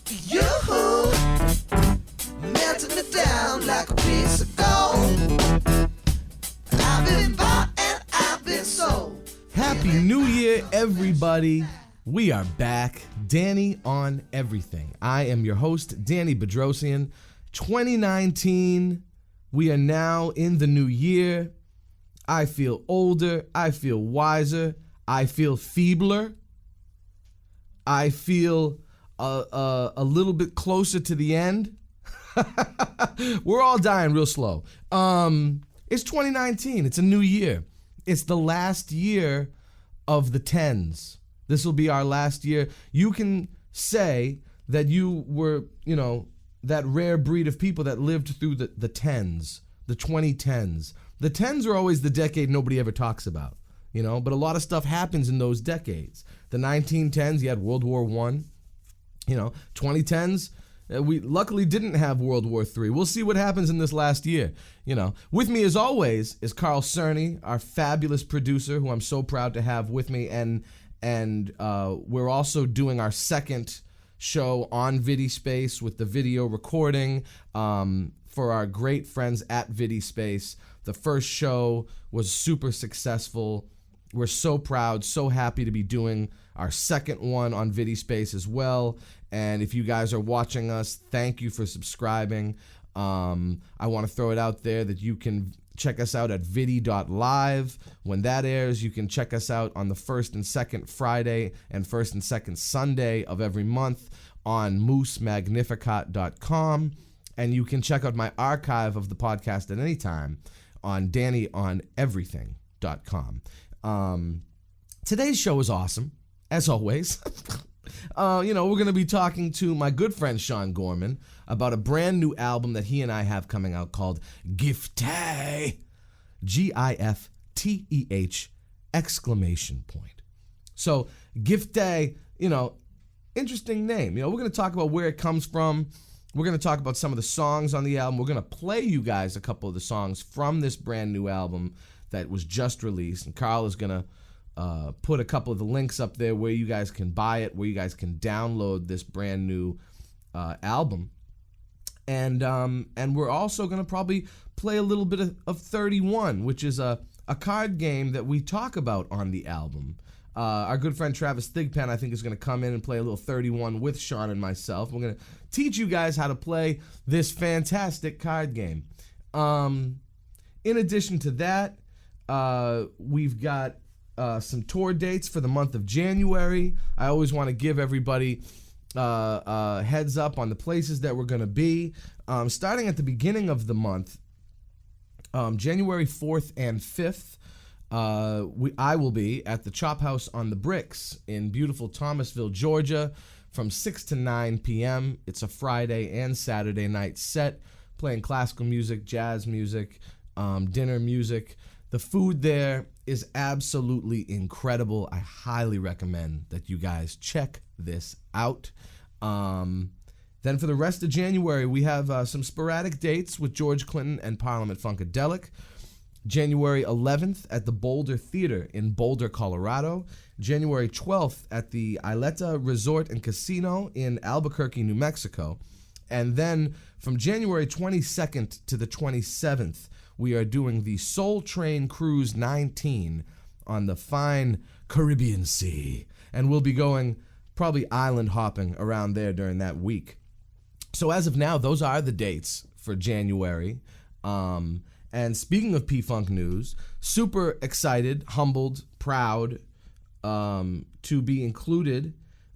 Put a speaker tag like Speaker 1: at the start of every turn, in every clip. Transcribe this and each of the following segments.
Speaker 1: You melting me down like a piece of gold. I've been bought and I've been sold.
Speaker 2: Happy New Year, everybody. We are back. Danny on everything. I am your host, Danny Bedrosian. 2019. We are now in the new year. I feel older. I feel wiser. I feel feebler. I feel a little bit closer to the end. We're all dying real slow. It's 2019. It's a new year. It's the last year of the tens. This will be our last year. You can say that you were, that rare breed of people that lived through the tens, the 2010s. The tens are always the decade nobody ever talks about, but a lot of stuff happens in those decades. The 1910s, you had World War I. 2010s, we luckily didn't have World War III. We'll see what happens in this last year. With me as always is Carl Cerny, our fabulous producer, who I'm so proud to have with me, and we're also doing our second show on VidiSpace with the video recording for our great friends at VidiSpace. The first show was super successful. We're so proud, so happy to be doing our second one on VidiSpace as well. And if you guys are watching us, thank you for subscribing. I want to throw it out there that you can check us out at vidi.live. When that airs, you can check us out on the first and second Friday and first and second Sunday of every month on moosemagnificat.com. And you can check out my archive of the podcast at any time on DannyOnEverything.com. Today's show is awesome, as always. We're going to be talking to my good friend Sean Gorman about a brand new album that he and I have coming out called Gifteh. Gifteh! So Gifteh, interesting name. We're going to talk about where it comes from. We're going to talk about some of the songs on the album. We're going to play you guys a couple of the songs from this brand new album that was just released. And Carl is going to put a couple of the links up there where you guys can buy it, where you guys can download this brand new album. And we're also going to probably play a little bit of 31, which is a card game that we talk about on the album. Our good friend Travis Thigpen, I think, is going to come in and play a little 31 with Sean and myself. We're going to teach you guys how to play this fantastic card game. In addition to that, we've got some tour dates for the month of January. I always want to give everybody heads up on the places that we're going to be. Starting at the beginning of the month, January 4th and 5th, I will be at the Chop House on the Bricks in beautiful Thomasville, Georgia, from 6 to 9 p.m. It's a Friday and Saturday night set, playing classical music, jazz music, dinner music. The food there is absolutely incredible. I highly recommend that you guys check this out. Then for the rest of January, we have some sporadic dates with George Clinton and Parliament Funkadelic. January 11th at the Boulder Theater in Boulder, Colorado. January 12th at the Isleta Resort and Casino in Albuquerque, New Mexico. And then from January 22nd to the 27th, we are doing the Soul Train Cruise 19 on the fine Caribbean Sea. And we'll be going probably island hopping around there during that week. So as of now, those are the dates for January. And speaking of P-Funk news, super excited, humbled, proud to be included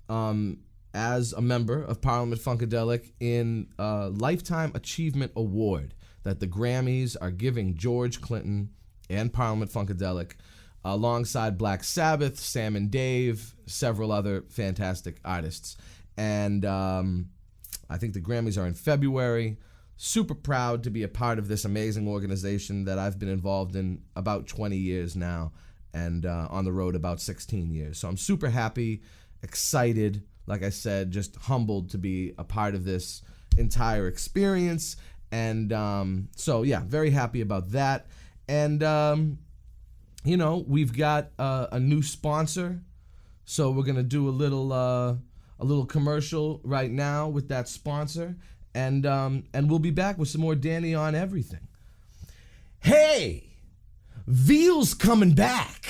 Speaker 2: as a member of Parliament Funkadelic in a Lifetime Achievement Award that the Grammys are giving George Clinton and Parliament Funkadelic alongside Black Sabbath, Sam and Dave, several other fantastic artists. And I think the Grammys are in February. Super proud to be a part of this amazing organization that I've been involved in about 20 years now and on the road about 16 years. So I'm super happy, excited, like I said, just humbled to be a part of this entire experience. And so, yeah, very happy about that. And, you know, we've got a new sponsor. So we're going to do a a little commercial right now with that sponsor, and we'll be back with some more Danny on everything. Hey, Veal's coming back.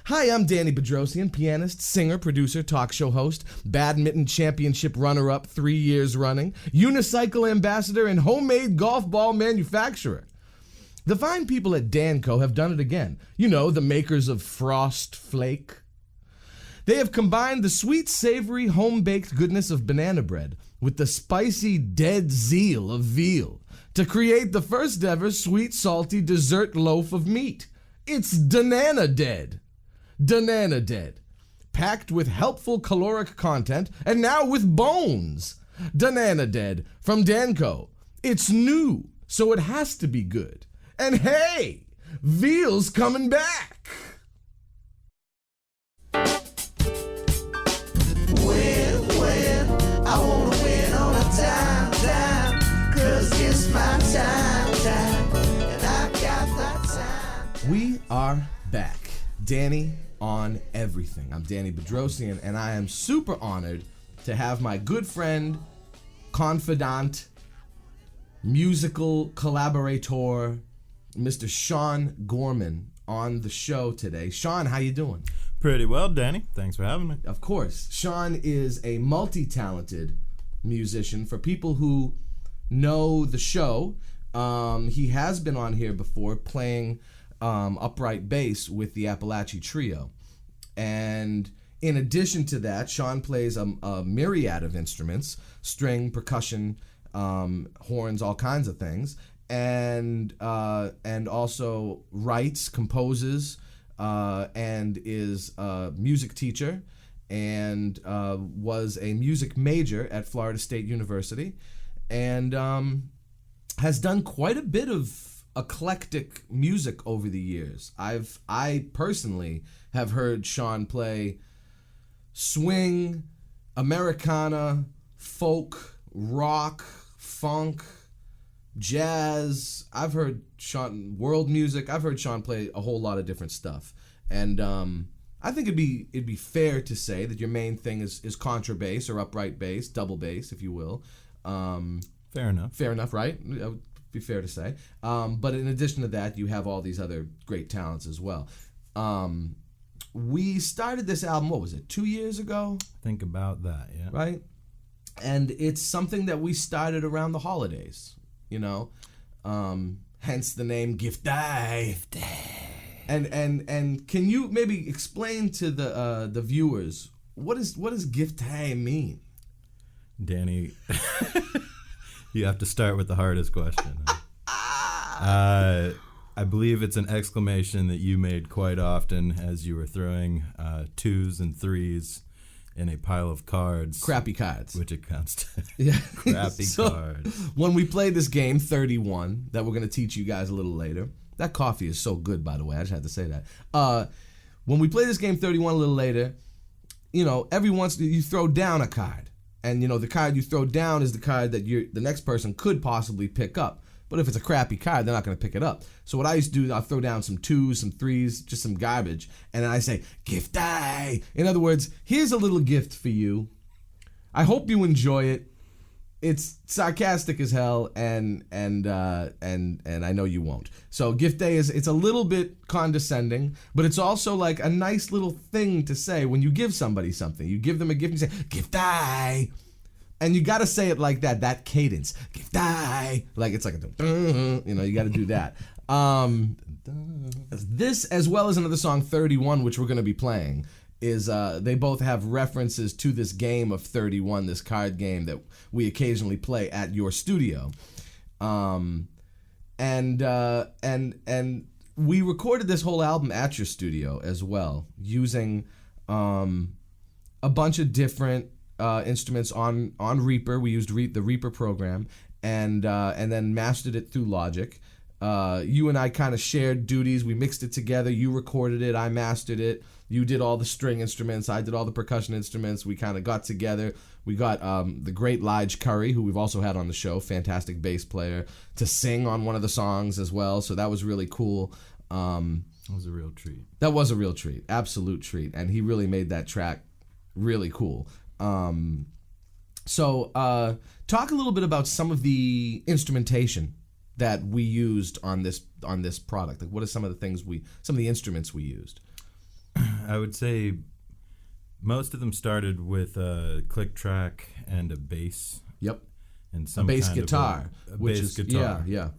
Speaker 2: Hi, I'm Danny Bedrosian, pianist, singer, producer, talk show host, badminton championship runner-up 3 years running, unicycle ambassador, and homemade golf ball manufacturer. The fine people at Danco have done it again. You know, the makers of Frost Flake. They have combined the sweet, savory, home-baked goodness of banana bread with the spicy, dead zeal of veal to create the first ever sweet, salty dessert loaf of meat. It's Danana Dead. Danana Dead. Packed with helpful caloric content and now with bones. Danana Dead from Danco. It's new, so it has to be good. And hey, Veal's coming back.
Speaker 1: Well, I wanna win on a time, 'cause it's my time, and I got that time.
Speaker 2: We are back. Danny on everything. I'm Danny Bedrosian, and I am super honored to have my good friend, confidant, musical collaborator, Mr. Sean Gorman, on the show today. Sean, how you doing?
Speaker 3: Pretty well, Danny. Thanks for having me.
Speaker 2: Of course. Sean is a multi-talented musician. For people who know the show, he has been on here before playing upright bass with the Appalachia Trio. And in addition to that, Sean plays a myriad of instruments, string, percussion, horns, all kinds of things, and also writes, composes, and is a music teacher, and was a music major at Florida State University, and has done quite a bit of eclectic music over the years. I personally have heard Sean play swing, Americana, folk, rock, funk, jazz. I've heard Sean world music. I've heard Sean play a whole lot of different stuff, and I think it'd be fair to say that your main thing is contrabass or upright bass, double bass, if you will.
Speaker 3: Fair enough.
Speaker 2: Fair enough, right? That would be fair to say. But in addition to that, you have all these other great talents as well. We started this album, what was it, 2 years ago?
Speaker 3: Think about that, yeah.
Speaker 2: Right? And it's something that we started around the holidays, you know? Hence the name Gifteh. And can you maybe explain to the viewers, what does Gifteh mean?
Speaker 3: Danny, you have to start with the hardest question. I believe it's an exclamation that you made quite often as you were throwing 2s and 3s in a pile of cards.
Speaker 2: Crappy cards.
Speaker 3: Which it counts to.
Speaker 2: Yeah.
Speaker 3: Crappy cards.
Speaker 2: When we played this game, 31, that we're going to teach you guys a little later. That coffee is so good, by the way. I just had to say that. When we play this game, 31, a little later, you know, every once you throw down a card. And, you know, the card you throw down is the card that the next person could possibly pick up. But if it's a crappy card, they're not going to pick it up. So what I used to do, I'll throw down some 2s, some 3s, just some garbage. And then I say, Gifteh. In other words, here's a little gift for you. I hope you enjoy it. It's sarcastic as hell, and I know you won't. So Gifteh it's a little bit condescending, but it's also like a nice little thing to say when you give somebody something. You give them a gift and you say, Gifteh. And you got to say it like that cadence. Gifteh. Like it's like a, you know, you got to do that. This, as well as another song, 31, which we're going to be playing, is they both have references to this game of 31, this card game that we occasionally play at your studio. And we recorded this whole album at your studio as well, using a bunch of different instruments on Reaper. We used the Reaper program, and then mastered it through Logic. You and I kind of shared duties. We mixed it together. You recorded it. I mastered it. You did all the string instruments. I did all the percussion instruments. We kind of got together. We got the great Lige Curry, who we've also had on the show, fantastic bass player, to sing on one of the songs as well. So that was really cool.
Speaker 3: That was a real treat.
Speaker 2: That was a real treat. Absolute treat. And he really made that track really cool. So talk a little bit about some of the instrumentation that we used on this product. Like, what are some of the instruments we used?
Speaker 3: I would say most of them started with a click track and a bass.
Speaker 2: Yep.
Speaker 3: And some
Speaker 2: a bass
Speaker 3: kind
Speaker 2: guitar,
Speaker 3: of
Speaker 2: which
Speaker 3: bass
Speaker 2: is
Speaker 3: guitar.
Speaker 2: Yeah.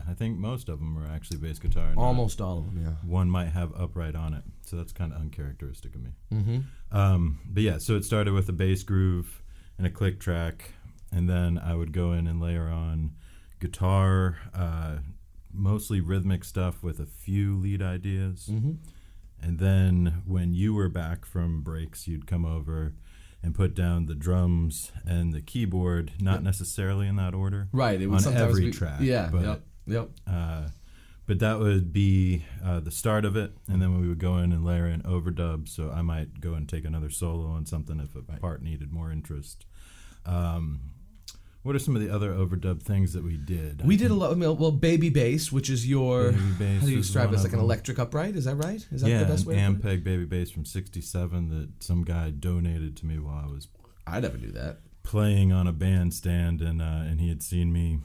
Speaker 3: I think most of them were actually bass guitar.
Speaker 2: Almost all of them. Yeah.
Speaker 3: One might have upright on it, so that's kind of uncharacteristic of me.
Speaker 2: Mm-hmm.
Speaker 3: But yeah, so it started with a bass groove and a click track, and then I would go in and layer on guitar, mostly rhythmic stuff with a few lead ideas.
Speaker 2: Mm-hmm.
Speaker 3: And then when you were back from breaks, you'd come over and put down the drums and the keyboard, not necessarily in that order.
Speaker 2: Right. It would
Speaker 3: on
Speaker 2: sometimes
Speaker 3: every
Speaker 2: be,
Speaker 3: track.
Speaker 2: Yeah.
Speaker 3: But,
Speaker 2: Yep.
Speaker 3: But that would be the start of it, and then we would go in and layer in overdubs. So I might go and take another solo on something if a part needed more interest. What are some of the other overdub things that we did?
Speaker 2: We did a lot. Well, baby bass, which is your
Speaker 3: Baby bass
Speaker 2: how do you
Speaker 3: is
Speaker 2: describe it?
Speaker 3: one
Speaker 2: It's
Speaker 3: of
Speaker 2: like an
Speaker 3: them.
Speaker 2: electric upright. Is that right? Is that
Speaker 3: Yeah,
Speaker 2: the best way?
Speaker 3: an
Speaker 2: to put it?
Speaker 3: Ampeg baby bass from '67 that some guy donated to me while I was
Speaker 2: I never knew that.
Speaker 3: playing on a bandstand, and he had seen me,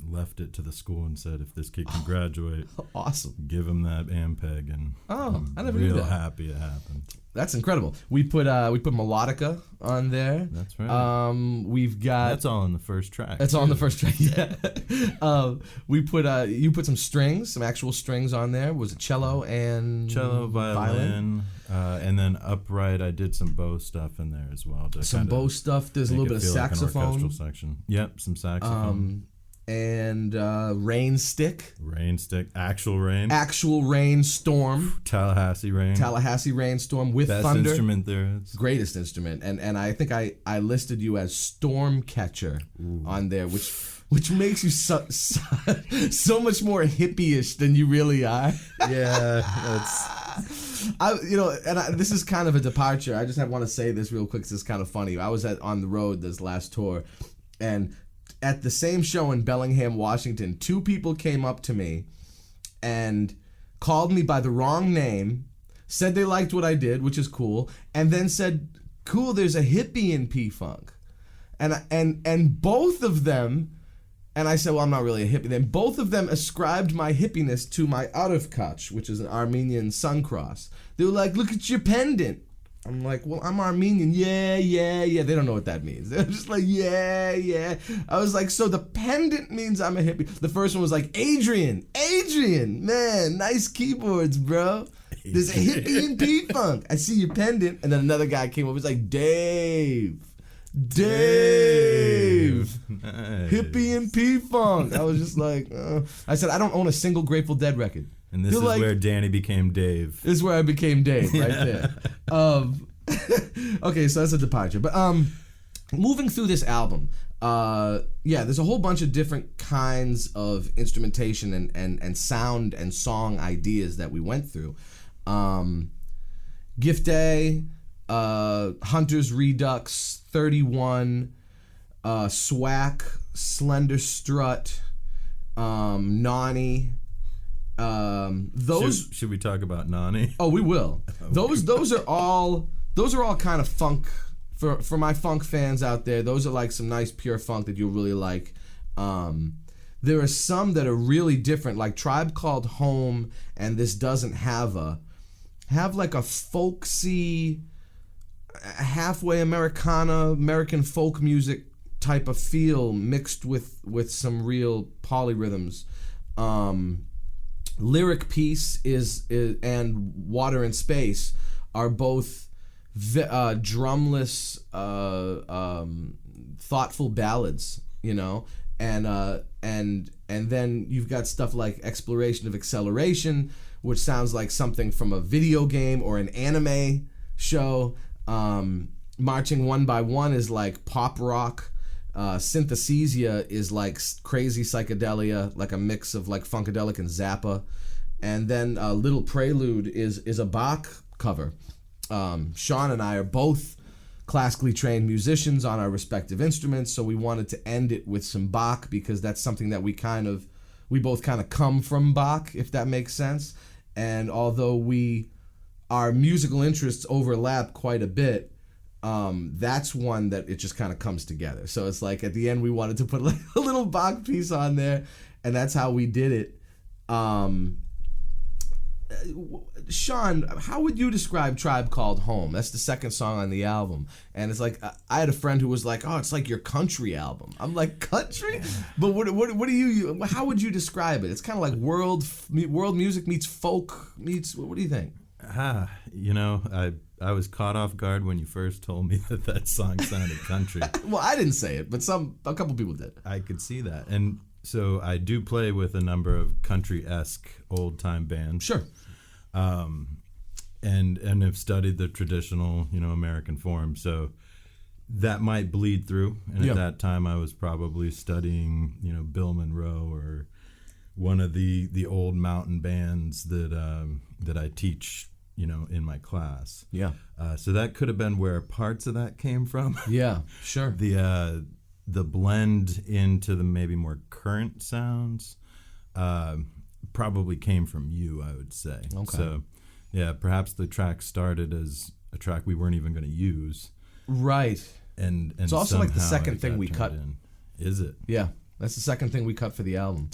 Speaker 3: left it to the school and said, if this kid can graduate,
Speaker 2: Awesome.
Speaker 3: give him that Ampeg, and
Speaker 2: I never
Speaker 3: real
Speaker 2: knew that.
Speaker 3: happy it happened.
Speaker 2: That's incredible. We put melodica on there.
Speaker 3: That's right.
Speaker 2: We've got
Speaker 3: That's all in the first track.
Speaker 2: That's all on the
Speaker 3: too.
Speaker 2: first track. Yeah. We put you put some strings, some actual strings on there. Was it cello and
Speaker 3: Cello, violin, and then upright. I did some bow stuff in there as well. To
Speaker 2: Some
Speaker 3: kinda
Speaker 2: bow stuff. There's a
Speaker 3: make
Speaker 2: little
Speaker 3: it
Speaker 2: bit of
Speaker 3: feel like an
Speaker 2: saxophone.
Speaker 3: orchestral section. Yep, some saxophone.
Speaker 2: And rain stick.
Speaker 3: Rain stick, actual rain.
Speaker 2: Actual rainstorm.
Speaker 3: Tallahassee rain.
Speaker 2: Tallahassee rainstorm with
Speaker 3: Best
Speaker 2: thunder.
Speaker 3: instrument there is.
Speaker 2: Greatest instrument. And I think I listed you as storm catcher on there, which makes you so much more hippie-ish than you really are.
Speaker 3: Yeah, that's.
Speaker 2: This is kind of a departure. I just want to say this real quick because it's kind of funny. I was on the road this last tour, and at the same show in Bellingham, Washington, two people came up to me and called me by the wrong name, said they liked what I did, which is cool, and then said, "Cool, there's a hippie in P-Funk," and both of them. And I said, well, I'm not really a hippie. Then both of them ascribed my hippiness to my Arifkach, which is an Armenian sun cross. They were like, look at your pendant. I'm like, well, I'm Armenian. Yeah. They don't know what that means. They're just like, yeah. I was like, so the pendant means I'm a hippie. The first one was like, Adrian, man, nice keyboards, bro. There's a hippie in P-Funk. I see your pendant. And then another guy came over, was like, Dave.
Speaker 3: Nice.
Speaker 2: Hippie and P-Funk. I was just like, I said, I don't own a single Grateful Dead record.
Speaker 3: And this is where Danny became Dave.
Speaker 2: This is where I became Dave, right there. Okay, so that's a departure. But moving through this album, there's a whole bunch of different kinds of instrumentation and sound and song ideas that we went through. Gifteh, Hunter's Redux, 31, Swack, Slender Strut, Nani. Those
Speaker 3: should we talk about Nani?
Speaker 2: Oh, we will. Those are all kind of funk for my funk fans out there. Those are like some nice pure funk that you'll really like. There are some that are really different, like Tribe Called Home and This Doesn't Have like a folksy, halfway American folk music type of feel mixed with some real polyrhythms. Lyric Piece is and Water and Space are both drumless, thoughtful ballads, and then you've got stuff like Exploration of Acceleration, which sounds like something from a video game or an anime show. Marching One by One is like pop rock. Synthesia is like crazy psychedelia, like a mix of like Funkadelic and Zappa. And then Little Prelude is a Bach cover. Sean and I are both classically trained musicians on our respective instruments, so we wanted to end it with some Bach because that's something that we both kind of come from Bach, if that makes sense. And although our musical interests overlap quite a bit, that's one that it just kind of comes together. So it's like at the end we wanted to put like a little Bach piece on there, and that's how we did it. Sean, how would you describe Tribe Called Home? That's the second song on the album, and it's like I had a friend who was like, "Oh, it's like your country album." I'm like, "Country?" But what do you? How would you describe it? It's kind of like world music meets folk meets. What do you think?
Speaker 3: I was caught off guard when you first told me that song sounded country.
Speaker 2: Well, I didn't say it, but a couple people did.
Speaker 3: I could see that, and so I do play with a number of country-esque old-time bands.
Speaker 2: Sure.
Speaker 3: And have studied the traditional, American form. So that might bleed through. And at that time, I was probably studying, Bill Monroe or one of the old mountain bands that I teach, in my class.
Speaker 2: Yeah.
Speaker 3: So that could have been where parts of that came from.
Speaker 2: Yeah, sure.
Speaker 3: The blend into the maybe more current sounds probably came from you, I would say.
Speaker 2: Okay.
Speaker 3: So, yeah, perhaps the track started as a track we weren't even going to use.
Speaker 2: Right.
Speaker 3: And
Speaker 2: it's also like the second thing we cut.
Speaker 3: Is it?
Speaker 2: Yeah, that's the second thing we cut for the album.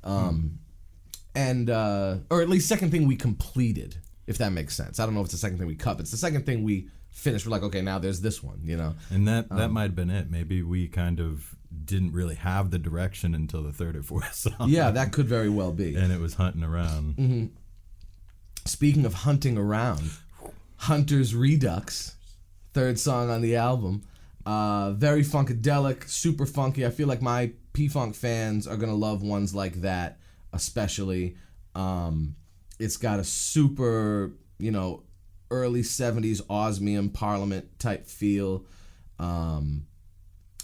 Speaker 2: And or at least second thing we completed, if that makes sense. I don't know if it's the second thing we cut, but it's the second thing we finished. We're like, okay, now there's this one,
Speaker 3: And that might have been it. Maybe we kind of didn't really have the direction until the third or fourth song.
Speaker 2: Yeah, that could very well be.
Speaker 3: And it was hunting around.
Speaker 2: Mm-hmm. Speaking of hunting around, Hunter's Redux, third song on the album. Very funkadelic, super funky. I feel like my P-Funk fans are going to love ones like that, especially. It's got a super, early 70s Osmium Parliament type feel. And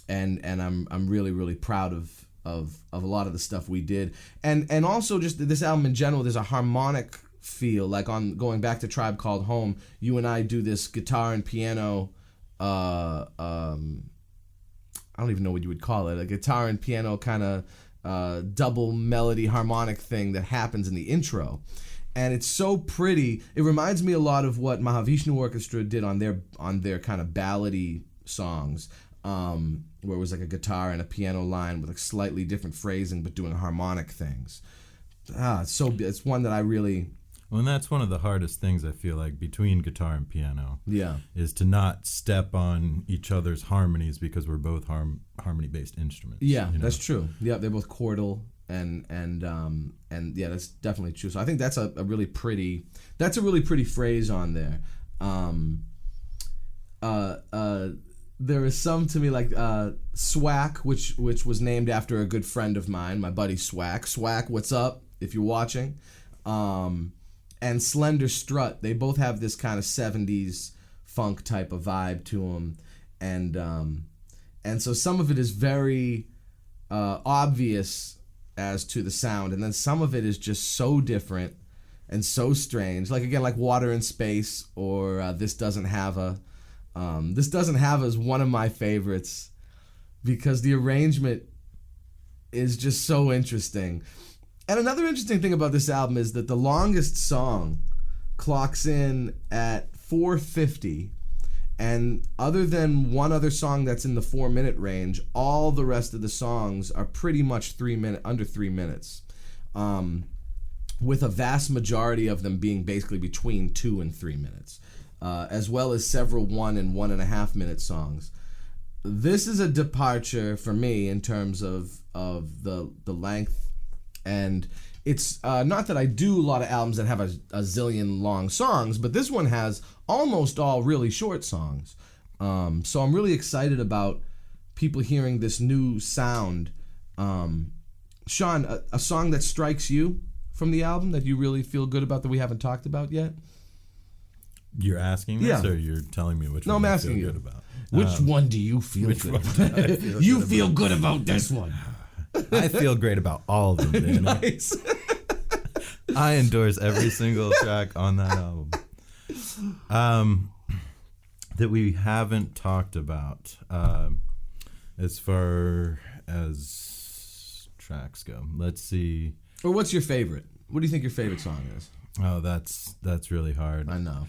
Speaker 2: I'm really, really proud of a lot of the stuff we did. And also just this album in general, there's a harmonic feel. Like on going back to Tribe Called Home, you and I do this guitar and piano I don't even know what you would call it, a guitar and piano kind of double melody harmonic thing that happens in the intro. And it's so pretty. It reminds me a lot of what Mahavishnu Orchestra did on their kind of ballady songs, where it was like a guitar and a piano line with like slightly different phrasing but doing harmonic things. It's one that I really...
Speaker 3: Well, and that's one of the hardest things I feel like between guitar and piano.
Speaker 2: Yeah.
Speaker 3: Is to not step on each other's harmonies because we're both harmony-based instruments.
Speaker 2: Yeah, that's true. Yeah, they're both chordal and yeah, that's definitely true. So I think that's a really pretty phrase on there. There is some to me like Swack, which was named after a good friend of mine, my buddy Swack. Swack, what's up? If you're watching. And Slender Strut, they both have this kind of 70s funk type of vibe to them, and so some of it is very obvious as to the sound, and then some of it is just so different and so strange. Like again, like Water in Space, or This Doesn't Have a. This Doesn't Have is one of my favorites because the arrangement is just so interesting. And another interesting thing about this album is that the longest song clocks in at 4:50, and other than one other song that's in the 4-minute range, all the rest of the songs are pretty much under 3 minutes, with a vast majority of them being basically between 2 and 3 minutes, as well as several 1 and 1.5 minute songs. This is a departure for me in terms of the length. And it's not that I do a lot of albums that have a zillion long songs, but this one has almost all really short songs. So I'm really excited about people hearing this new sound. Sean, a song that strikes you from the album that you really feel good about that we haven't talked about yet?
Speaker 3: You're asking this, or you're telling me which one
Speaker 2: I'm
Speaker 3: I
Speaker 2: asking
Speaker 3: feel
Speaker 2: you.
Speaker 3: good about?
Speaker 2: Which one do you feel good? You feel good about this one.
Speaker 3: I feel great about all of them, Danny.
Speaker 2: Nice.
Speaker 3: I endorse every single track on that album. That we haven't talked about as far as tracks go. Let's see.
Speaker 2: Or what's your favorite? What do you think your favorite song is?
Speaker 3: Oh, that's really hard.
Speaker 2: I know.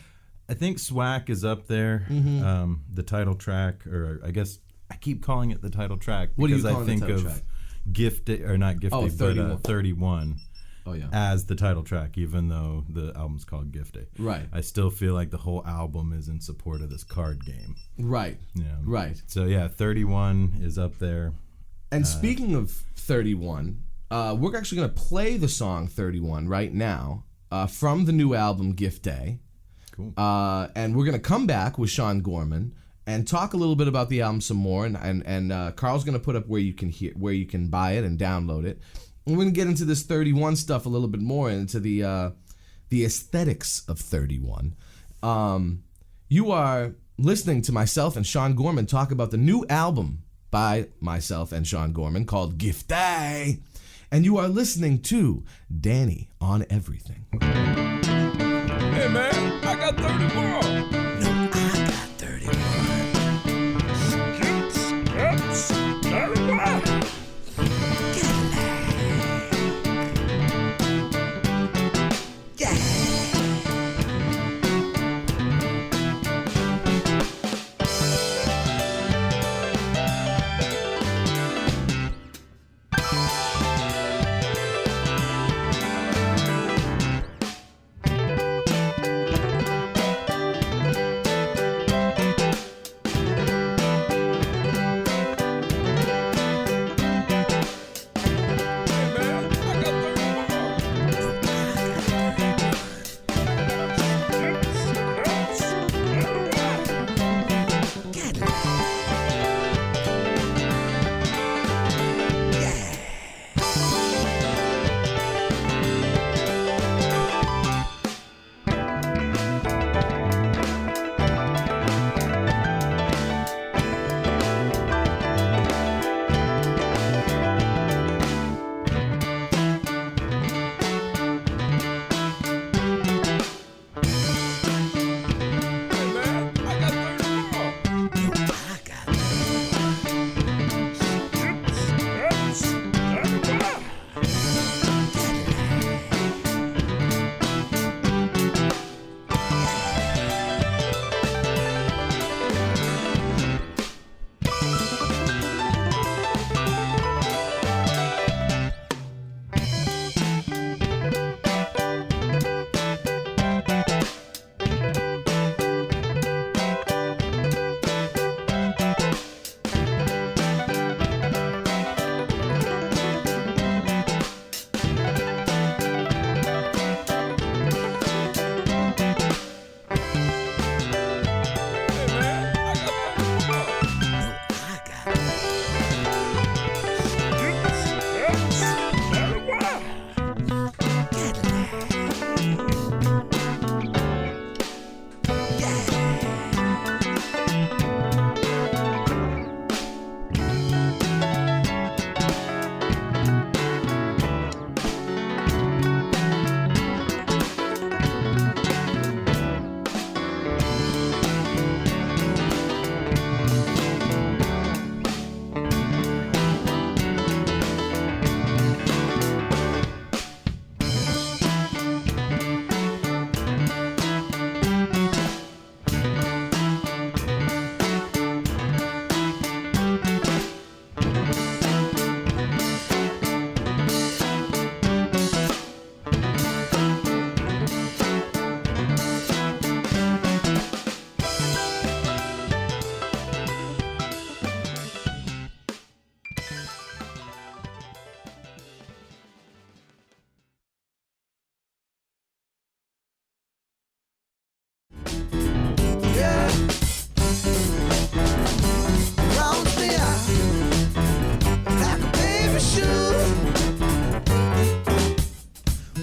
Speaker 3: I think Swack is up there. The title track, or I guess I keep calling it the title track
Speaker 2: What do you
Speaker 3: because
Speaker 2: call
Speaker 3: I
Speaker 2: it
Speaker 3: think
Speaker 2: the title
Speaker 3: of
Speaker 2: track?
Speaker 3: Gifteh, or not Gifteh,
Speaker 2: 31.
Speaker 3: but 31
Speaker 2: Oh yeah.
Speaker 3: as the title track, even though the album's called Gifteh.
Speaker 2: Right.
Speaker 3: I still feel like the whole album is in support of this card game.
Speaker 2: Right.
Speaker 3: Yeah.
Speaker 2: Right.
Speaker 3: So yeah, 31 is up there.
Speaker 2: And speaking of 31, we're actually going to play the song 31 right now from the new album Gifteh.
Speaker 3: Cool.
Speaker 2: And we're going to come back with Sean Gorman and talk a little bit about the album some more. And Carl's going to put up where you can buy it and download it. And we're going to get into this 31 stuff a little bit more, into the aesthetics of 31. You are listening to myself and Sean Gorman talk about the new album by myself and Sean Gorman called Gifteh. And you are listening to Danny on Everything.
Speaker 4: Hey man, I got 30 more.
Speaker 1: No, I got 31.
Speaker 4: Skips, 31.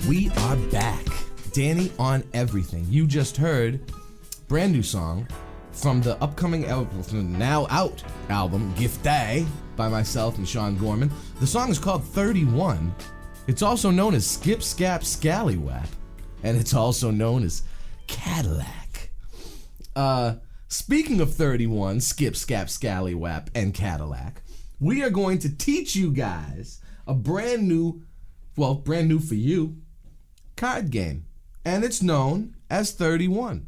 Speaker 2: We are back. Danny on Everything. You just heard brand new song from the upcoming album, from the now out album, Gifteh, by myself and Sean Gorman. The song is called 31. It's also known as Skip Scap Scallywap, and it's also known as Cadillac. Speaking of 31, Skip Scap Scallywap, and Cadillac, we are going to teach you guys a brand new for you, card game. And it's known as 31.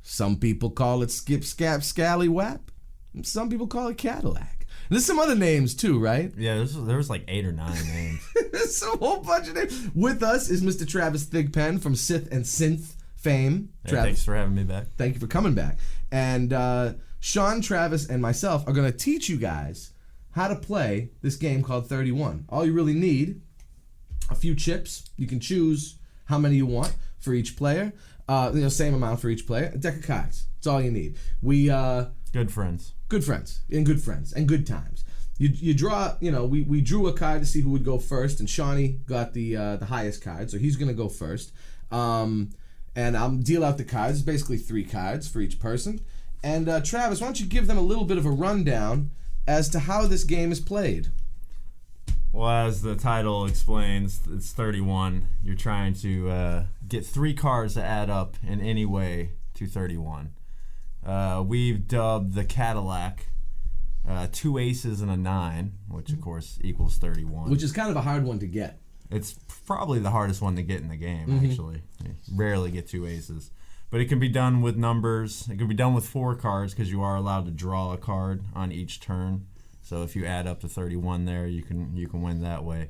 Speaker 2: Some people call it Skip Scap Scallywap. And some people call it Cadillac. And there's some other names too, right?
Speaker 5: Yeah, there was like 8 or 9 names.
Speaker 2: There's a whole bunch of names. With us is Mr. Travis Thigpen from Sith and Synth fame.
Speaker 5: Hey,
Speaker 2: Travis,
Speaker 5: thanks for having me back.
Speaker 2: thank you for coming back. And Sean, Travis, and myself are going to teach you guys how to play this game called 31. All you really need, a few chips. You can choose how many you want for each player. Same amount for each player. A deck of cards. That's all you need. We
Speaker 5: Good friends.
Speaker 2: good friends and good times. You draw. We drew a card to see who would go first, and Shawnee got the highest card, so he's gonna go first. And I'll deal out the cards. Basically 3 cards for each person. And Travis, why don't you give them a little bit of a rundown as to how this game is played?
Speaker 5: Well, as the title explains, it's 31. You're trying to get 3 cards to add up in any way to 31. We've dubbed the Cadillac 2 aces and a 9, which of course equals 31.
Speaker 2: Which is kind of a hard one to get.
Speaker 5: It's probably the hardest one to get in the game, actually. You rarely get 2 aces. But it can be done with numbers. It can be done with 4 cards because you are allowed to draw a card on each turn. So if you add up to 31 there, you can win that way.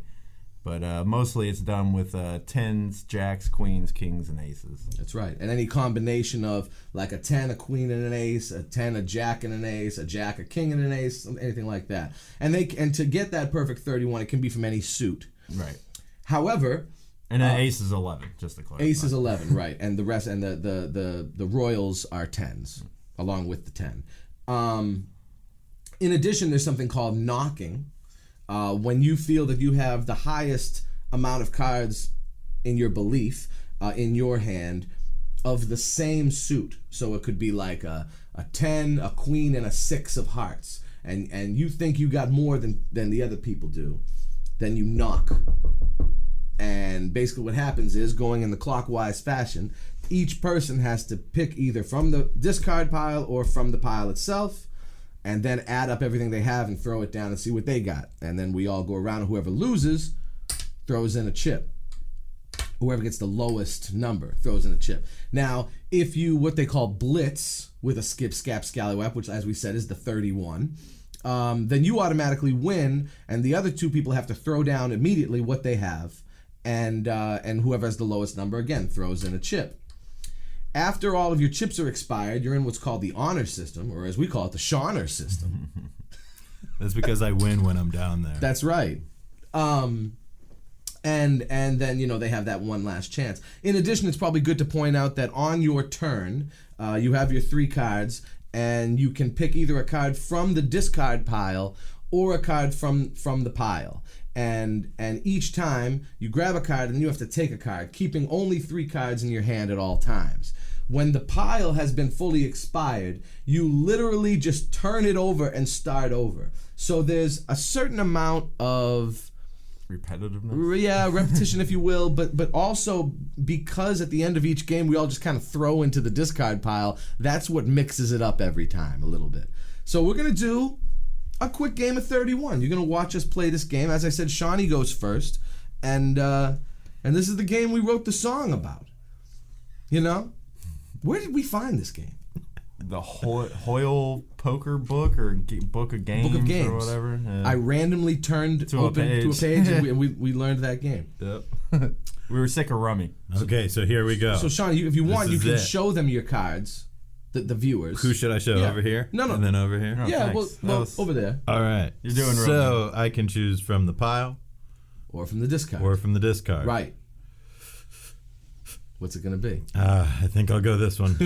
Speaker 5: But mostly it's done with 10s, jacks, queens, kings, and aces.
Speaker 2: That's right. And any combination of like a 10, a queen, and an ace, a 10, a jack, and an ace, a jack, a king, and an ace, anything like that. And to get that perfect 31, it can be from any suit.
Speaker 5: Right.
Speaker 2: However,
Speaker 5: and an ace is 11, just to clarify.
Speaker 2: ace is 11, right? And the rest, and the royals are 10s, along with the 10. In addition, there's something called knocking. When you feel that you have the highest amount of cards in your belief in your hand of the same suit. So it could be like a 10, a queen, and a 6 of hearts. And you think you got more than the other people do. Then you knock. And basically what happens is, going in the clockwise fashion, each person has to pick either from the discard pile or from the pile itself, and then add up everything they have and throw it down and see what they got. And then we all go around, and whoever loses throws in a chip. Whoever gets the lowest number throws in a chip. Now, if you, what they call blitz with a skip, scap, scallywap, which as we said is the 31, then you automatically win, and the other 2 people have to throw down immediately what they have, and whoever has the lowest number, again, throws in a chip. After all of your chips are expired, you're in what's called the honor system, or as we call it, the Shawner system.
Speaker 3: That's because I win when I'm down there.
Speaker 2: That's right. And then, they have that one last chance. In addition, it's probably good to point out that on your turn, you have your 3 cards, and you can pick either a card from the discard pile or a card from the pile. And each time you grab a card, and then you have to take a card, keeping only 3 cards in your hand at all times. When the pile has been fully expired, you literally just turn it over and start over. So there's a certain amount of
Speaker 5: repetitiveness.
Speaker 2: Repetition, if you will, but also because at the end of each game we all just kind of throw into the discard pile. That's what mixes it up every time a little bit. So we're gonna do a quick game of 31. You're gonna watch us play this game. As I said, Shawnee goes first, and this is the game we wrote the song about. Where did we find this game?
Speaker 5: The Hoyle poker book or book of games or whatever. Yeah.
Speaker 2: I randomly turned to a page and we learned that game.
Speaker 5: Yep. We were sick of rummy.
Speaker 3: Okay, so here we go.
Speaker 2: So Shawnee, if you want, you can show them your cards. The viewers.
Speaker 3: Who should I show?
Speaker 2: Yeah.
Speaker 3: Over here?
Speaker 2: No.
Speaker 3: And then over here?
Speaker 5: Oh,
Speaker 2: yeah,
Speaker 5: thanks.
Speaker 2: well, over there.
Speaker 3: All right.
Speaker 5: You're doing real
Speaker 3: So I can choose from the pile
Speaker 2: Or from the discard.
Speaker 3: or from the discard.
Speaker 2: Right. What's it going to be?
Speaker 3: I think I'll go this one.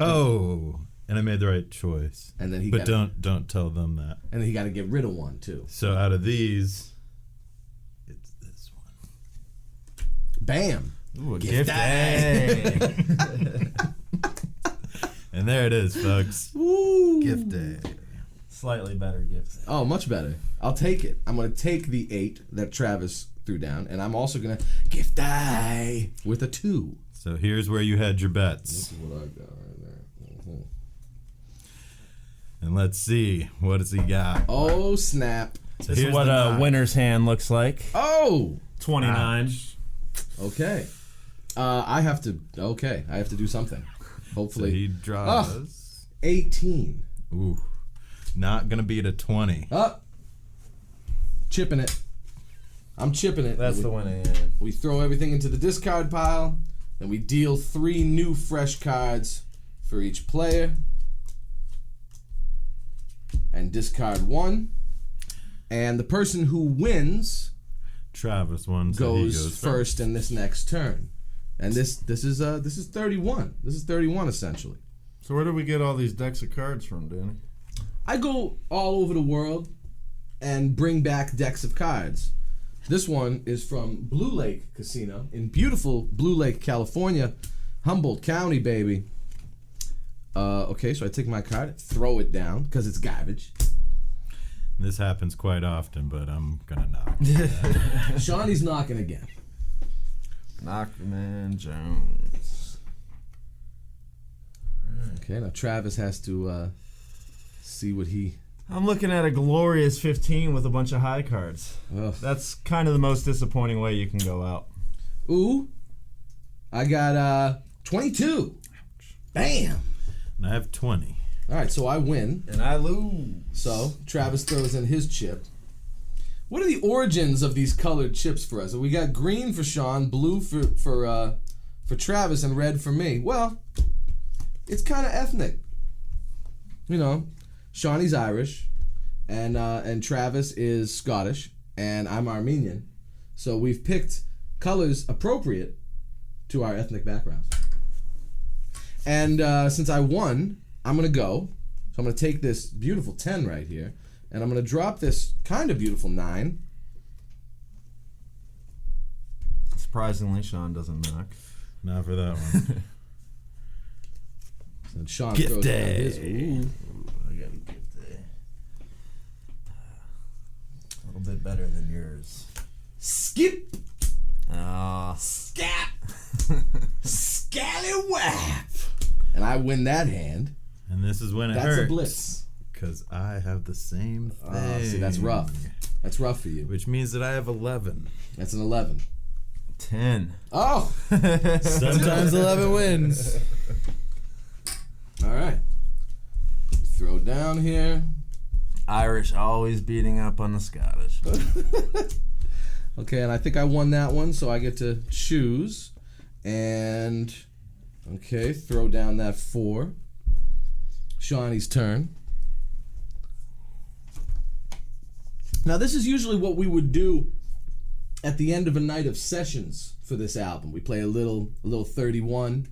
Speaker 3: Oh, and I made the right choice.
Speaker 2: And then
Speaker 3: But don't tell them that.
Speaker 2: And then he got to get rid of one, too.
Speaker 3: So out of these, it's this one.
Speaker 2: Bam.
Speaker 5: Ooh, a Gifteh.
Speaker 3: And there it is, folks.
Speaker 2: Ooh.
Speaker 3: Gifteh.
Speaker 5: Slightly better Gifteh.
Speaker 2: Oh, much better. I'll take it. I'm going to take the 8 that Travis threw down, and I'm also going to Gifteh with a 2.
Speaker 3: So here's where you had your bets.
Speaker 2: This is what I got right there. Mm-hmm.
Speaker 3: And let's see, what does he got?
Speaker 2: Oh, snap.
Speaker 3: So
Speaker 5: This
Speaker 3: here's
Speaker 5: is what
Speaker 3: the
Speaker 5: a
Speaker 3: knock.
Speaker 5: winner's hand looks like.
Speaker 2: Oh.
Speaker 5: 29.
Speaker 2: Okay. I have to do something. Hopefully.
Speaker 3: So he draws.
Speaker 2: 18.
Speaker 3: Ooh. Not going to beat a 20.
Speaker 2: Chipping it. I'm chipping it.
Speaker 5: That's the winning hand.
Speaker 2: We throw everything into the discard pile, and we deal 3 new fresh cards for each player. And discard 1. And the person who wins
Speaker 3: Travis won, so he
Speaker 2: goes first in this next turn. And this is 31. This is 31 essentially.
Speaker 5: So where do we get all these decks of cards from, Danny?
Speaker 2: I go all over the world and bring back decks of cards. This one is from Blue Lake Casino in beautiful Blue Lake, California, Humboldt County, baby. Okay, so I take my card, throw it down because it's garbage.
Speaker 3: This happens quite often, but I'm gonna knock.
Speaker 2: Shawnee's knocking again.
Speaker 5: Knockman Jones.
Speaker 2: Okay, now Travis has to see what he...
Speaker 5: I'm looking at a glorious 15 with a bunch of high cards.
Speaker 2: Ugh.
Speaker 5: That's kind of the most disappointing way you can go out.
Speaker 2: Ooh, I got 22. Bam!
Speaker 3: And I have 20.
Speaker 2: All right, so I win.
Speaker 5: And I lose.
Speaker 2: So Travis throws in his chip. What are the origins of these colored chips for us? We got green for Sean, blue for Travis, and red for me. Well, it's kind of ethnic. You know, Shawnee's Irish, and Travis is Scottish, and I'm Armenian. So we've picked colors appropriate to our ethnic backgrounds. And since I won, I'm going to go. So I'm going to take this beautiful 10 right here, and I'm going to drop this kind of beautiful 9.
Speaker 5: Surprisingly, Sean doesn't knock.
Speaker 3: Not for that one.
Speaker 2: And Sean throws down his.
Speaker 3: Gifteh.
Speaker 2: Ooh.
Speaker 5: I got a Gifteh. A little bit better than yours.
Speaker 2: Skip.
Speaker 5: Ah.
Speaker 2: Scat. Scallywag. And I win that hand.
Speaker 3: And this is when it
Speaker 2: That's
Speaker 3: hurts.
Speaker 2: a blitz.
Speaker 3: Because I have the same thing.
Speaker 2: See, that's rough. That's rough for you.
Speaker 3: Which means that I have 11.
Speaker 2: That's an 11.
Speaker 5: 10.
Speaker 2: Oh.
Speaker 3: Sometimes 11 wins.
Speaker 2: All right. Throw down here.
Speaker 5: Irish always beating up on the Scottish.
Speaker 2: Okay, and I think I won that one, so I get to choose. And, okay, throw down that 4. Shawnee's turn. Now, this is usually what we would do at the end of a night of sessions for this album. We play a little 31,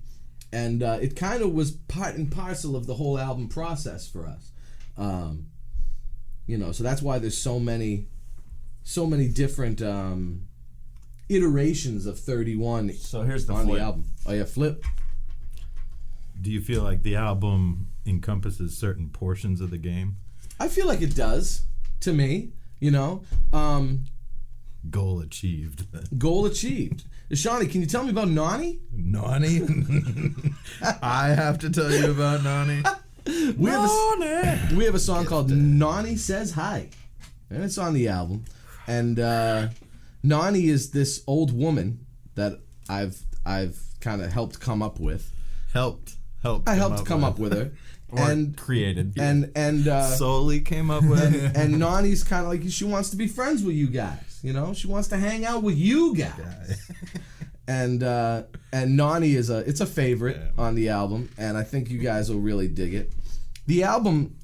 Speaker 2: and it kind of was part and parcel of the whole album process for us. You know, so that's why there's so many different iterations of 31
Speaker 5: So here's the
Speaker 2: on
Speaker 5: flip.
Speaker 2: the album. Oh yeah, flip.
Speaker 3: Do you feel like the album encompasses certain portions of the game?
Speaker 2: I feel like it does to me. You know,
Speaker 3: Goal achieved.
Speaker 2: goal achieved. Shawnee, can you tell me about Nani?
Speaker 3: Nani? I have to tell you about Nani.
Speaker 2: We have a song called Nani Says Hi, and it's on the album. And Nani is this old woman that I've kind of helped come up with. I helped come up with her. And
Speaker 5: created.
Speaker 2: And
Speaker 3: solely came up with.
Speaker 2: and Nani's kind of like, she wants to be friends with you guys, you know? She wants to hang out with you guys. And Nani is it's a favorite on the album, and I think you guys will really dig it. The album,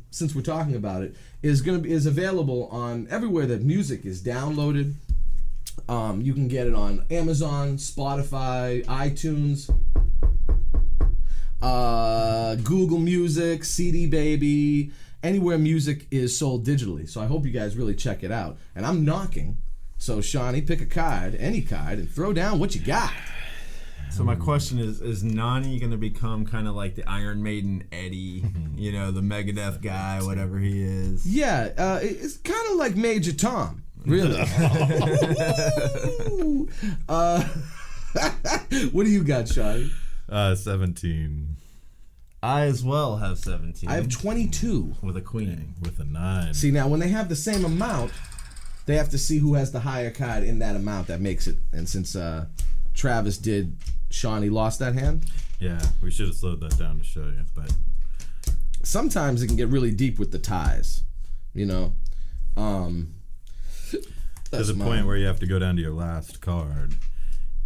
Speaker 2: since we're talking about it, is available on everywhere that music is downloaded. You can get it on Amazon, Spotify, iTunes, Google Music, CD Baby, anywhere music is sold digitally. So I hope you guys really check it out. And I'm knocking. So Shawnee, pick a card, any card, and throw down what you got.
Speaker 5: So my question is Nani going to become kind of like the Iron Maiden Eddie, you know, the Megadeth guy, whatever he is?
Speaker 2: Yeah, it's kind of like Major Tom, really. What do you got, Shawnee?
Speaker 3: 17.
Speaker 5: I as well have 17.
Speaker 2: I have 22.
Speaker 5: With a queen.
Speaker 3: With a 9.
Speaker 2: See, now when they have the same amount, they have to see who has the higher card in that amount that makes it. And since Travis did, Shawnee lost that hand?
Speaker 3: Yeah, we should have slowed that down to show you, but
Speaker 2: Sometimes it can get really deep with the ties, you know.
Speaker 3: to
Speaker 2: That's
Speaker 3: the point where you have to go down to your last card,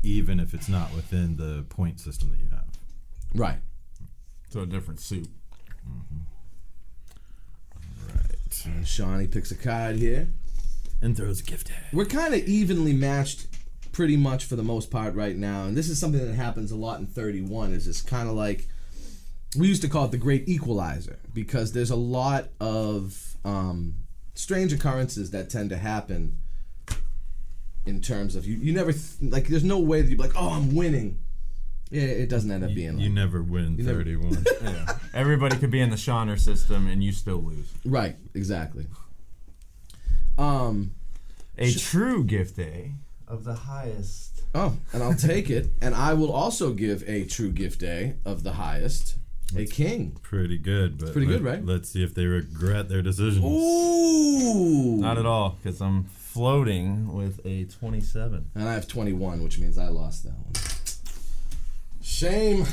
Speaker 3: even if it's not within the point system that you have.
Speaker 2: Right.
Speaker 5: So a different suit.
Speaker 3: Right.
Speaker 2: And Shawnee picks a card here.
Speaker 3: And throws a gift tag.
Speaker 2: We're kind of evenly matched pretty much for the most part right now. And this is something that happens a lot in 31 is it's kind of like, we used to call it the great equalizer because there's a lot of strange occurrences that tend to happen in terms of, you never, like there's no way that you'd be like, oh, I'm winning. Yeah, it doesn't end up being like
Speaker 3: You never win 31.
Speaker 5: Yeah. Everybody could be in the Shawner system and you still lose.
Speaker 2: Right, exactly.
Speaker 5: A true Gifteh of the highest.
Speaker 2: Oh, and I'll take it. And I will also give a true Gifteh of the highest, a king.
Speaker 3: Pretty good, but
Speaker 2: Pretty good, right?
Speaker 3: Let's see if they regret their decisions.
Speaker 2: Ooh!
Speaker 5: Not at all, because I'm floating with a 27.
Speaker 2: And I have 21, which means I lost that one. Shame.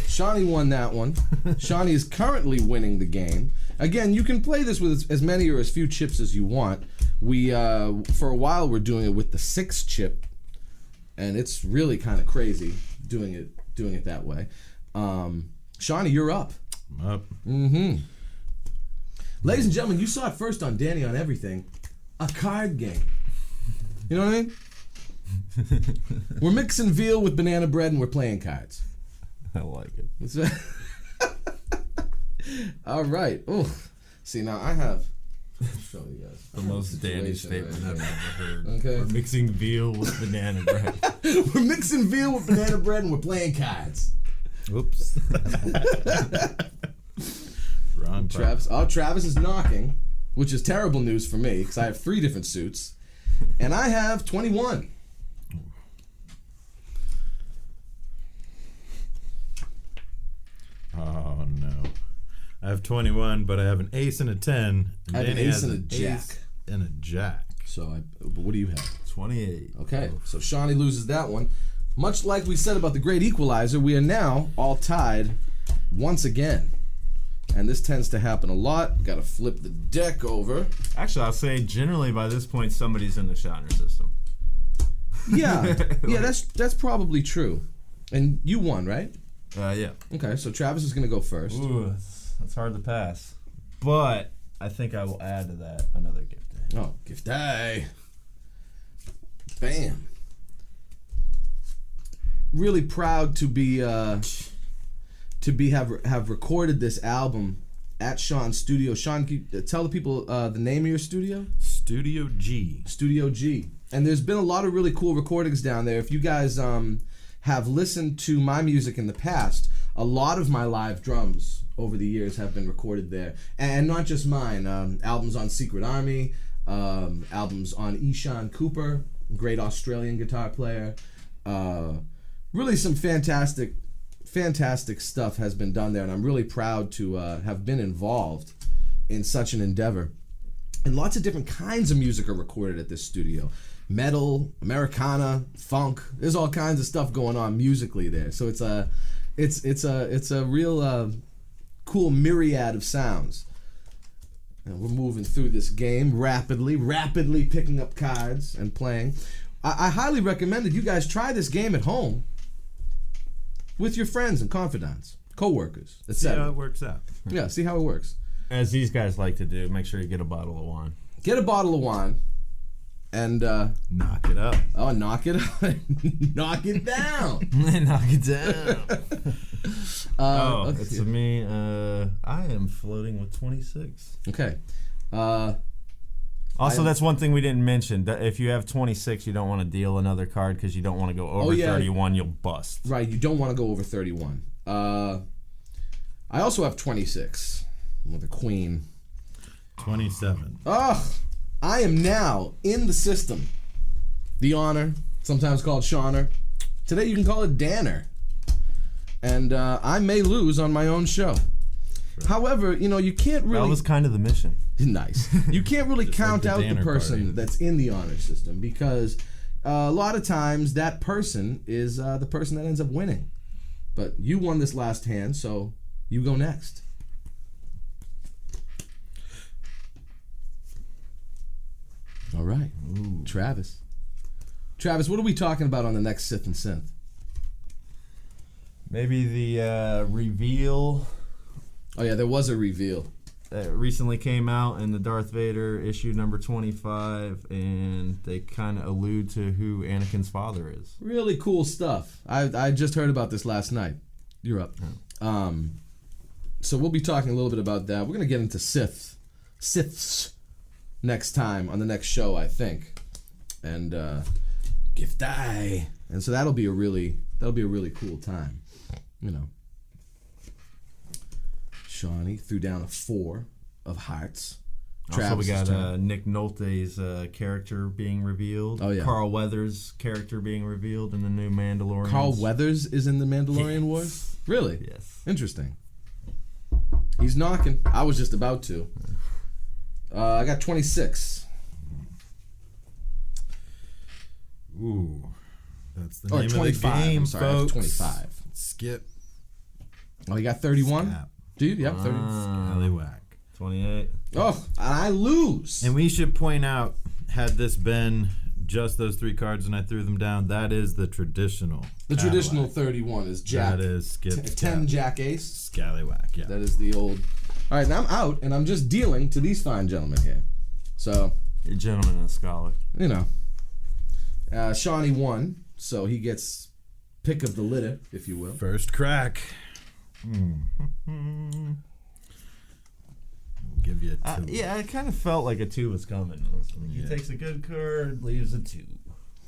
Speaker 2: Shawnee won that one. Shawnee is currently winning the game. Again, you can play this with as many or as few chips as you want. We, for a while, we're doing it with the 6 chip, and it's really kind of crazy doing it that way. Shawnee, you're up.
Speaker 3: I'm up.
Speaker 2: Mm-hmm. Ladies and gentlemen, you saw it first on Danny on Everything. A card game. You know what I mean? We're mixing veal with banana bread and we're playing cards.
Speaker 5: I like it.
Speaker 2: All right. Oh, see now I have. I'll show you guys.
Speaker 5: The most Danny
Speaker 2: situation
Speaker 5: statement
Speaker 2: right
Speaker 5: I've ever heard.
Speaker 2: Okay.
Speaker 5: We're mixing veal with banana bread.
Speaker 2: We're mixing veal with banana bread and we're playing cards.
Speaker 3: Oops. Wrong.
Speaker 2: Travis. Oh, Travis is knocking, which is terrible news for me because I have 3 different suits, and I have 21.
Speaker 3: Oh no. I have 21, but I have an ace and a 10. And
Speaker 2: I have an
Speaker 3: Danny
Speaker 2: ace
Speaker 3: has
Speaker 2: and a
Speaker 3: an
Speaker 2: jack.
Speaker 3: ace and a jack.
Speaker 2: So, what do you have?
Speaker 5: 28.
Speaker 2: Okay, so Shawnee loses that one. Much like we said about the great equalizer, we are now all tied once again. And this tends to happen a lot. Got to flip the deck over.
Speaker 5: Actually, I'll say generally by this point somebody's in the Shawner system.
Speaker 2: Yeah, yeah, that's probably true. And you won, right?
Speaker 5: Yeah.
Speaker 2: Okay, so Travis is gonna go first.
Speaker 5: Ooh, that's hard to pass. But I think I will add to that another Gifteh.
Speaker 2: Oh, Gifteh. Bam. Really proud to be have recorded this album at Sean's studio. Sean, can you tell the people the name of your studio?
Speaker 3: Studio G.
Speaker 2: Studio G. And there's been a lot of really cool recordings down there. If you guys have listened to my music in the past, a lot of my live drums over the years have been recorded there. And not just mine. Albums on Secret Army, albums on Eshawn Cooper, great Australian guitar player. Really some fantastic stuff has been done there, and I'm really proud to have been involved in such an endeavor. And lots of different kinds of music are recorded at this studio. Metal, Americana, funk. There's all kinds of stuff going on musically there. So it's a real cool myriad of sounds. And we're moving through this game rapidly picking up cards and playing. I highly recommend that you guys try this game at home with your friends and confidants, co-workers,
Speaker 3: See
Speaker 2: etc.
Speaker 3: how it works out.
Speaker 2: Yeah, see how it works.
Speaker 5: As these guys like to do, make sure you get a bottle of wine.
Speaker 2: Get a bottle of wine and
Speaker 3: Knock it up.
Speaker 2: knock it knock it down.
Speaker 5: Knock it down.
Speaker 2: Okay.
Speaker 5: It's me. I am floating with 26.
Speaker 2: Okay.
Speaker 5: Also, that's one thing we didn't mention. That if you have 26, you don't want to deal another card because you don't want to go over 31. You'll bust.
Speaker 2: Right, you don't want to go over 31. I also have 26 with a queen.
Speaker 3: 27.
Speaker 2: Oh, I am now in the system. The Honor, sometimes called Shawner. Today you can call it Danner. And I may lose on my own show. However, you can't really...
Speaker 5: That was kind of the mission.
Speaker 2: Nice. You can't really count
Speaker 3: the
Speaker 2: out the
Speaker 3: Danner
Speaker 2: person
Speaker 3: party.
Speaker 2: that's in the honor system because a lot of times that person is the person that ends up winning. But you won this last hand, so you go next. All right. Ooh. Travis, what are we talking about on the next Sith and Synth?
Speaker 5: Maybe the reveal.
Speaker 2: Oh yeah, there was a reveal
Speaker 5: that recently came out in the Darth Vader issue number 25, and they kind of allude to who Anakin's father is.
Speaker 2: Really cool stuff. I just heard about this last night. You're up.
Speaker 5: Yeah.
Speaker 2: So we'll be talking a little bit about that. We're gonna get into Siths next time on the next show, I think, and Gifteh, and so that'll be a really cool time, you know. Shawnee threw down a 4 of hearts.
Speaker 5: Also, we got Nick Nolte's character being revealed.
Speaker 2: Oh yeah,
Speaker 5: Carl Weathers' character being revealed in the new Mandalorian.
Speaker 2: Carl Weathers is in the Mandalorian Wars? Really?
Speaker 5: Yes.
Speaker 2: Interesting. He's knocking. I was just about to. I got 26.
Speaker 3: Ooh, that's the
Speaker 2: Or
Speaker 3: name
Speaker 2: 25.
Speaker 3: of the game,
Speaker 2: I'm sorry, I have
Speaker 3: folks.
Speaker 2: 25.
Speaker 3: Skip.
Speaker 2: Oh, you got 31?
Speaker 3: Scap.
Speaker 2: Dude, yep, 30.
Speaker 3: Scallywhack.
Speaker 5: 28.
Speaker 2: Oh, I lose.
Speaker 3: And we should point out, had this been just those 3 cards and I threw them down, that is the traditional.
Speaker 2: The traditional 31 is Jack.
Speaker 3: That is skip.
Speaker 2: 10 Jack Ace.
Speaker 3: Scallywhack, yeah.
Speaker 2: That is the old. All right, now I'm out, and I'm just dealing to these fine gentlemen here. So,
Speaker 5: You're a gentleman and a scholar.
Speaker 2: you know, Shawnee won, so he gets pick of the litter, if you will.
Speaker 3: First crack. Give you a 2.
Speaker 5: Yeah, I kind of felt like a 2 was coming. I mean, he takes a good card, leaves a 2.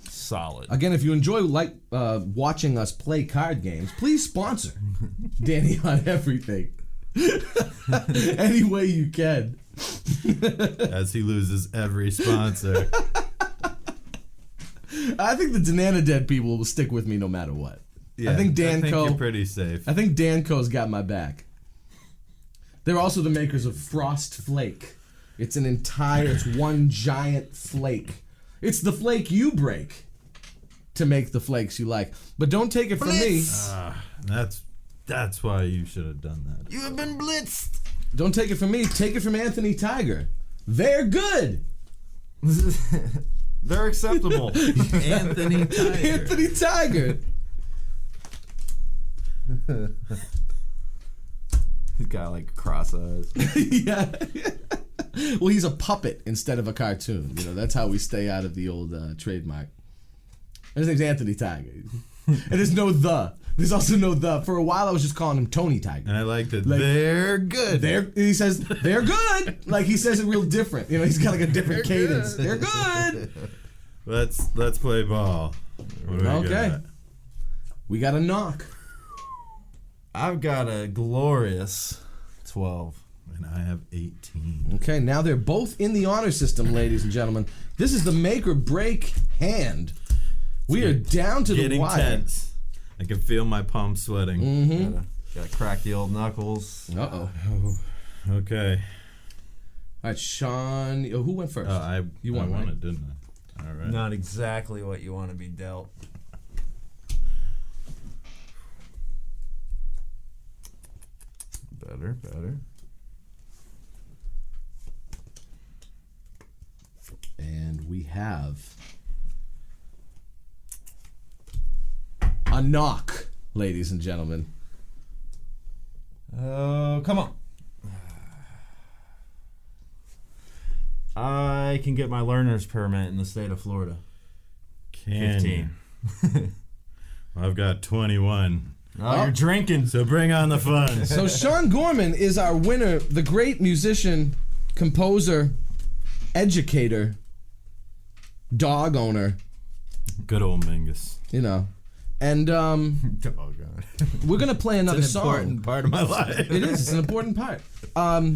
Speaker 5: Solid.
Speaker 2: Again, if you enjoy watching us play card games, please sponsor Danny on everything. Any way you can.
Speaker 3: As he loses every sponsor.
Speaker 2: I think the Danana Dead people will stick with me no matter what.
Speaker 3: Yeah,
Speaker 2: I think Danco.
Speaker 3: you're pretty safe.
Speaker 2: I think Danco's got my back. They're also the makers of Frost Flake. It's one giant flake. It's the flake you break to make the flakes you like. But don't take it from me.
Speaker 3: That's why you should have done that.
Speaker 5: You have been blitzed.
Speaker 2: Don't take it from me. Take it from Anthony Tiger. They're good.
Speaker 5: They're acceptable.
Speaker 3: Anthony Tiger.
Speaker 2: Anthony Tiger.
Speaker 5: He's got like cross eyes.
Speaker 2: Yeah. Well, he's a puppet instead of a cartoon. You know, that's how we stay out of the old trademark. His name's Anthony Tiger. And there's no the. There's also no the. For a while, I was just calling him Tony Tiger.
Speaker 3: And I like that. They're good.
Speaker 2: He says, they're good. Like, he says it real different. You know, he's got like a different cadence. They're good.
Speaker 3: Let's play ball. What do we got?
Speaker 2: We got a knock.
Speaker 5: I've got a glorious 12.
Speaker 3: And I have 18.
Speaker 2: Okay, now they're both in the honor system, ladies and gentlemen. This is the make or break hand. We are down to the wire.
Speaker 3: Tense. I can feel my palms sweating.
Speaker 2: Mm-hmm.
Speaker 5: Gotta crack the old knuckles.
Speaker 2: Uh-oh.
Speaker 3: Okay.
Speaker 2: All right, Sean. Oh, who went first? You won,
Speaker 3: won
Speaker 2: right?
Speaker 3: it, didn't I? All right.
Speaker 5: Not exactly what you want to be dealt. Better.
Speaker 2: And we have a knock, ladies and gentlemen.
Speaker 5: Oh, come on. I can get my learner's permit in the state of Florida. 15.
Speaker 3: I've got 21.
Speaker 5: Oh, you're drinking.
Speaker 3: So bring on the fun.
Speaker 2: So Sean Gorman is our winner, the great musician, composer, educator, dog owner.
Speaker 3: Good old Mingus.
Speaker 2: You know. And
Speaker 5: Oh, God.
Speaker 2: we're going to play another
Speaker 3: It's an
Speaker 2: song.
Speaker 3: important part of my life.
Speaker 2: It is. It's an important part. We're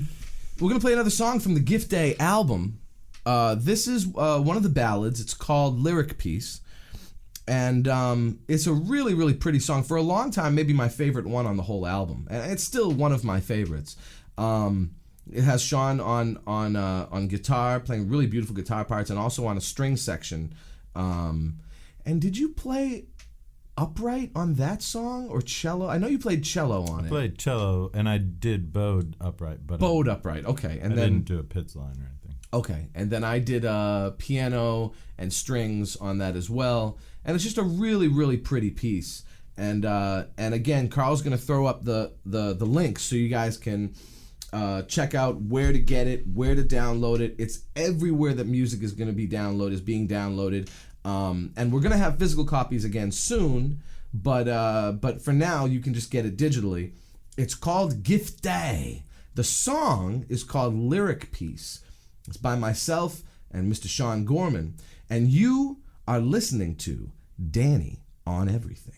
Speaker 2: going to play another song from the Gifteh album. This is one of the ballads. It's called Lyric Piece. And it's a really, really pretty song. For a long time, maybe my favorite one on the whole album. And it's still one of my favorites. It has Sean on guitar, playing really beautiful guitar parts, and also on a string section. And did you play upright on that song or cello? I know you played cello on
Speaker 3: I
Speaker 2: it.
Speaker 3: played cello, and I did bowed upright, but
Speaker 2: Bowed upright, okay. And
Speaker 3: I
Speaker 2: then
Speaker 3: didn't do a pits line or anything.
Speaker 2: okay, and then I did piano and strings on that as well. And it's just a really, really pretty piece. And again, Carl's gonna throw up the links so you guys can check out where to get it, where to download it. It's everywhere that music is gonna be downloaded, is being downloaded. And we're gonna have physical copies again soon, but for now you can just get it digitally. It's called Gifteh. The song is called Lyric Piece. It's by myself and Mr. Sean Gorman, and you are listening to Danny on Everything.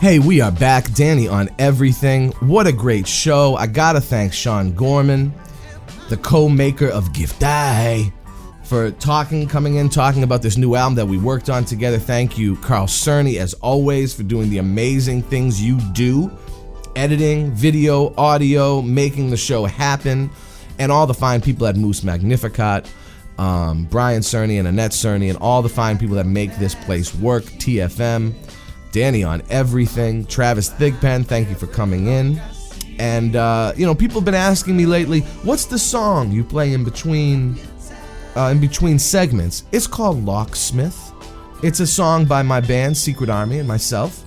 Speaker 2: Hey, we are back. Danny on Everything. What a great show. I gotta thank Sean Gorman, the co-maker of Gifteh, for coming in, talking about this new album that we worked on together. Thank you, Carl Cerny, as always, for doing the amazing things you do. Editing, video, audio, making the show happen, and all the fine people at Moose Magnificat, Brian Cerny and Annette Cerny, and all the fine people that make this place work, TFM. Danny on Everything, Travis Thigpen, thank you for coming in. And, people have been asking me lately, what's the song you play in between segments? It's called Locksmith. It's a song by my band, Secret Army, and myself.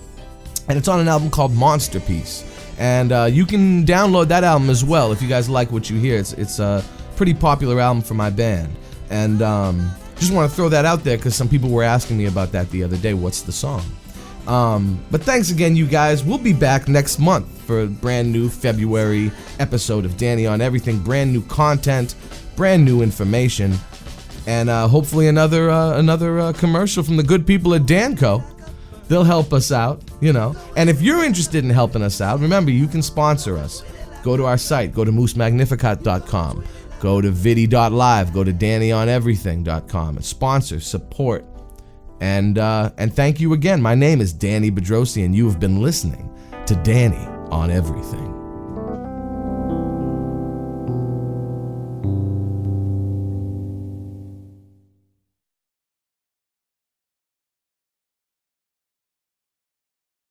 Speaker 2: And it's on an album called Monster Piece. And you can download that album as well if you guys like what you hear. It's a pretty popular album for my band. And just want to throw that out there because some people were asking me about that the other day. What's the song? But thanks again, you guys. We'll be back next month for a brand new February episode of Danny on Everything. Brand new content, brand new information, and hopefully another commercial from the good people at Danco. They'll help us out, And if you're interested in helping us out, remember, you can sponsor us. Go to our site. Go to moosemagnificat.com. Go to vidi.live. Go to DannyOnEverything.com. And sponsor, support. And thank you again. My name is Danny Bedrosian, and you have been listening to Danny on Everything.